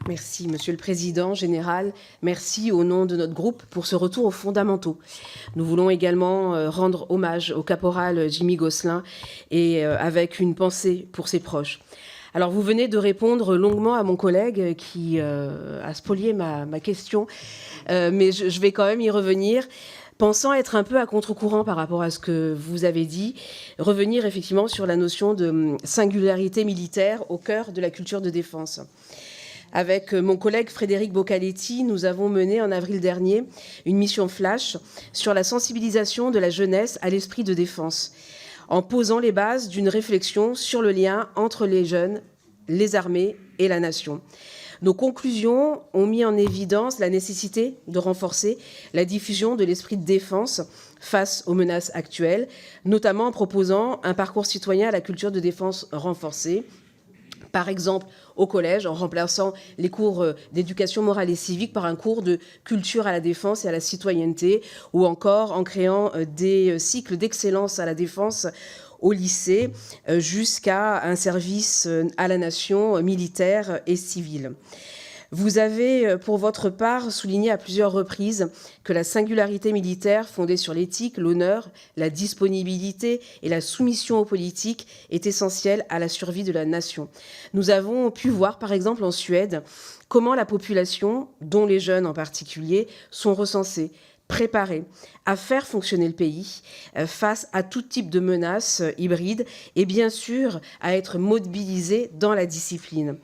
Merci, Monsieur le Président Général. Merci au nom de notre groupe pour ce retour aux fondamentaux. Nous voulons également rendre hommage au caporal Jimmy Gosselin et avec une pensée pour ses proches. Alors, vous venez de répondre longuement à mon collègue qui a spolié ma question, mais je vais quand même y revenir. Pensant être un peu à contre-courant par rapport à ce que vous avez dit, revenir effectivement sur la notion de singularité militaire au cœur de la culture de défense. Avec mon collègue Frédéric Boccaletti, nous avons mené en avril dernier une mission flash sur la sensibilisation de la jeunesse à l'esprit de défense, en posant les bases d'une réflexion sur le lien entre les jeunes, les armées et la nation. Nos conclusions ont mis en évidence la nécessité de renforcer la diffusion de l'esprit de défense face aux menaces actuelles, notamment en proposant un parcours citoyen à la culture de défense renforcée, par exemple au collège, en remplaçant les cours d'éducation morale et civique par un cours de culture à la défense et à la citoyenneté, ou encore en créant des cycles d'excellence à la défense au lycée, jusqu'à un service à la nation militaire et civil. Vous avez, pour votre part, souligné à plusieurs reprises que la singularité militaire fondée sur l'éthique, l'honneur, la disponibilité et la soumission aux politiques est essentielle à la survie de la nation. Nous avons pu voir, par exemple, en Suède, comment la population, dont les jeunes en particulier, sont recensés, préparés à faire fonctionner le pays face à tout type de menaces hybrides et bien sûr à être mobilisés dans la discipline.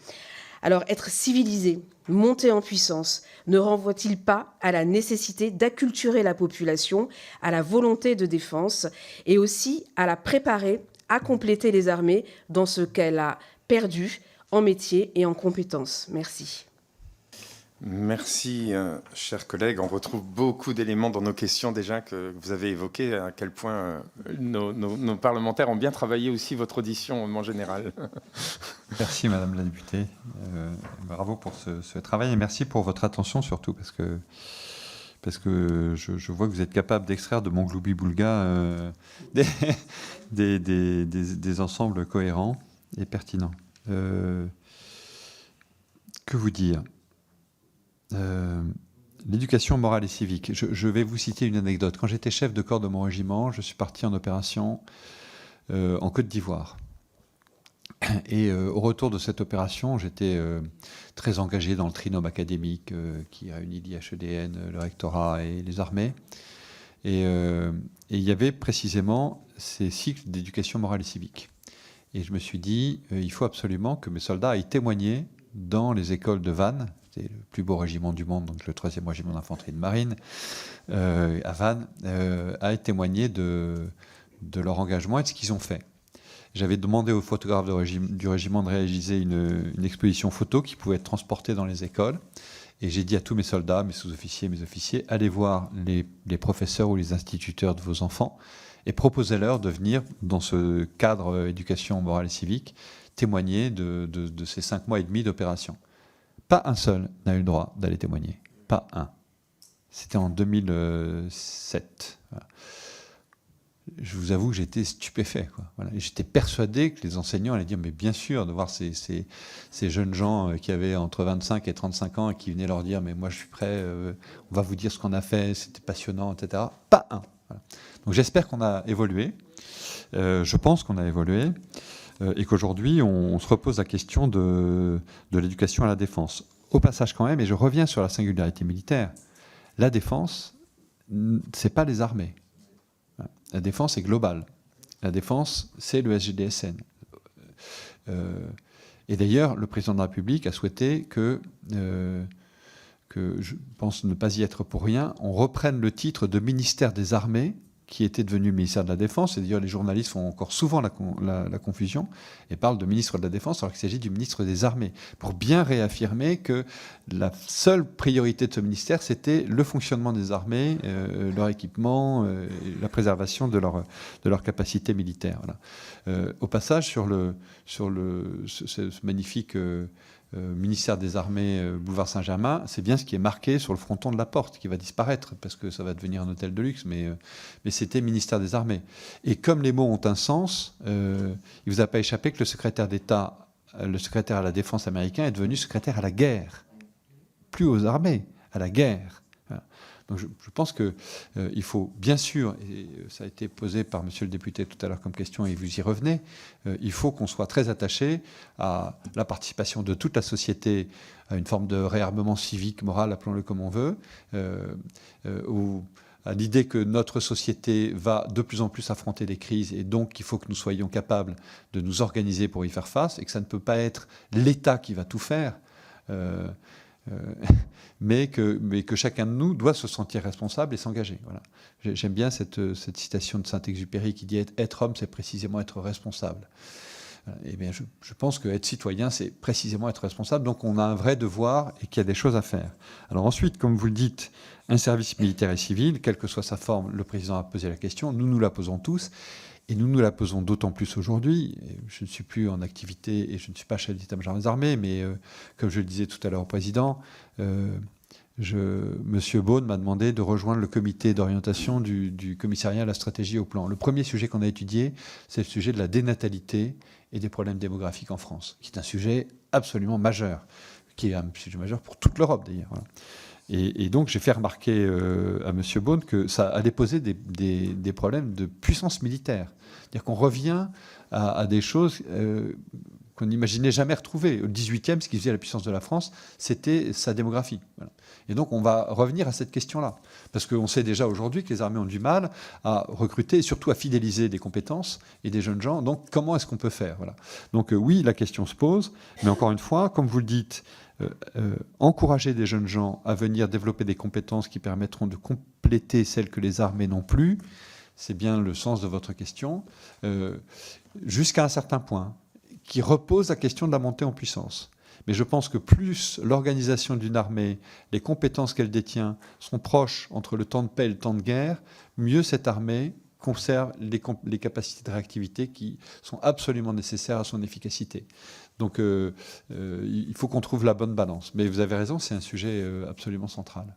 Alors, être civilisé, monter en puissance, ne renvoie-t-il pas à la nécessité d'acculturer la population, à la volonté de défense et aussi à la préparer à compléter les armées dans ce qu'elle a perdu en métier et en compétences? Merci. Merci, chers collègues. On retrouve beaucoup d'éléments dans nos questions déjà que vous avez évoqués, à quel point nos parlementaires ont bien travaillé aussi votre audition en général. Merci, Madame la députée. Bravo pour ce travail et merci pour votre attention surtout, parce que je vois que vous êtes capable d'extraire de mon gloubi-boulga des ensembles cohérents et pertinents. Que vous dire ? L'éducation morale et civique. Je vais vous citer une anecdote. Quand j'étais chef de corps de mon régiment, je suis parti en opération en Côte d'Ivoire. Et au retour de cette opération, j'étais très engagé dans le trinôme académique qui réunit l'IHEDN, le rectorat et les armées. Et il y avait précisément ces cycles d'éducation morale et civique. Et je me suis dit, il faut absolument que mes soldats aillent témoigner dans les écoles de Vannes. C'était le plus beau régiment du monde, donc le 3e régiment d'infanterie de marine, à Vannes, a témoigné de leur engagement et de ce qu'ils ont fait. J'avais demandé aux photographes du régiment de réaliser une exposition photo qui pouvait être transportée dans les écoles. Et j'ai dit à tous mes soldats, mes sous-officiers, mes officiers, allez voir les professeurs ou les instituteurs de vos enfants et proposez-leur de venir dans ce cadre éducation morale et civique témoigner de ces 5 mois et demi d'opération. Pas un seul n'a eu le droit d'aller témoigner. Pas un. C'était en 2007. Voilà. Je vous avoue que j'étais stupéfait, quoi. Voilà. J'étais persuadé que les enseignants allaient dire, mais bien sûr, de voir ces jeunes gens qui avaient entre 25 et 35 ans et qui venaient leur dire, mais moi je suis prêt, on va vous dire ce qu'on a fait, c'était passionnant, etc. Pas un. Voilà. Donc j'espère qu'on a évolué. Je pense qu'on a évolué. Et qu'aujourd'hui, on se repose la question de l'éducation à la défense. Au passage quand même, et je reviens sur la singularité militaire, la défense, c'est pas les armées. La défense est globale. La défense, c'est le SGDSN. Et d'ailleurs, le président de la République a souhaité que je pense ne pas y être pour rien, on reprenne le titre de ministère des Armées, qui était devenu ministère de la Défense. Et d'ailleurs, les journalistes font encore souvent la confusion et parlent de ministre de la Défense alors qu'il s'agit du ministre des Armées, pour bien réaffirmer que la seule priorité de ce ministère, c'était le fonctionnement des armées, leur équipement, la préservation de leur capacité militaire. Voilà. Au passage, sur ce magnifique ministère des Armées, boulevard Saint-Germain, c'est bien ce qui est marqué sur le fronton de la porte, qui va disparaître, parce que ça va devenir un hôtel de luxe, mais c'était ministère des Armées. Et comme les mots ont un sens, il ne vous a pas échappé que le secrétaire d'État, le secrétaire à la Défense américain, est devenu secrétaire à la guerre. plus aux armées, à la guerre. Voilà. Donc je pense qu'il faut, bien sûr, et ça a été posé par monsieur le député tout à l'heure comme question, et vous y revenez, il faut qu'on soit très attaché à la participation de toute la société à une forme de réarmement civique, moral, appelons-le comme on veut, à l'idée que notre société va de plus en plus affronter des crises et donc il faut que nous soyons capables de nous organiser pour y faire face et que ça ne peut pas être l'État qui va tout faire, mais que chacun de nous doit se sentir responsable et s'engager. Voilà. J'aime bien cette citation de Saint-Exupéry qui dit « Être homme, c'est précisément être responsable ». Eh bien, je pense qu'être citoyen, c'est précisément être responsable. Donc, on a un vrai devoir et qu'il y a des choses à faire. Alors ensuite, comme vous le dites, un service militaire et civil, quelle que soit sa forme, le président a posé la question. Nous nous la posons tous. Et nous nous la posons d'autant plus aujourd'hui. Je ne suis plus en activité et je ne suis pas chef d'état-major des armées, mais comme je le disais tout à l'heure au président, Monsieur Beaune m'a demandé de rejoindre le comité d'orientation du commissariat à la stratégie au plan. Le premier sujet qu'on a étudié, c'est le sujet de la dénatalité et des problèmes démographiques en France, qui est un sujet absolument majeur, qui est un sujet majeur pour toute l'Europe d'ailleurs. Voilà. Et donc j'ai fait remarquer à M. Beaune que ça allait poser des problèmes de puissance militaire. C'est-à-dire qu'on revient à des choses qu'on n'imaginait jamais retrouver. Au 18e, ce qui faisait la puissance de la France, c'était sa démographie. Voilà. Et donc on va revenir à cette question-là. Parce qu'on sait déjà aujourd'hui que les armées ont du mal à recruter et surtout à fidéliser des compétences et des jeunes gens. Donc comment est-ce qu'on peut faire? Voilà. Donc oui, la question se pose. Mais encore une fois, comme vous le dites, encourager des jeunes gens à venir développer des compétences qui permettront de compléter celles que les armées n'ont plus, c'est bien le sens de votre question, jusqu'à un certain point, qui repose la question de la montée en puissance. Mais je pense que plus l'organisation d'une armée, les compétences qu'elle détient sont proches entre le temps de paix et le temps de guerre, mieux cette armée conserve les capacités de réactivité qui sont absolument nécessaires à son efficacité. Donc il faut qu'on trouve la bonne balance. Mais vous avez raison, c'est un sujet absolument central.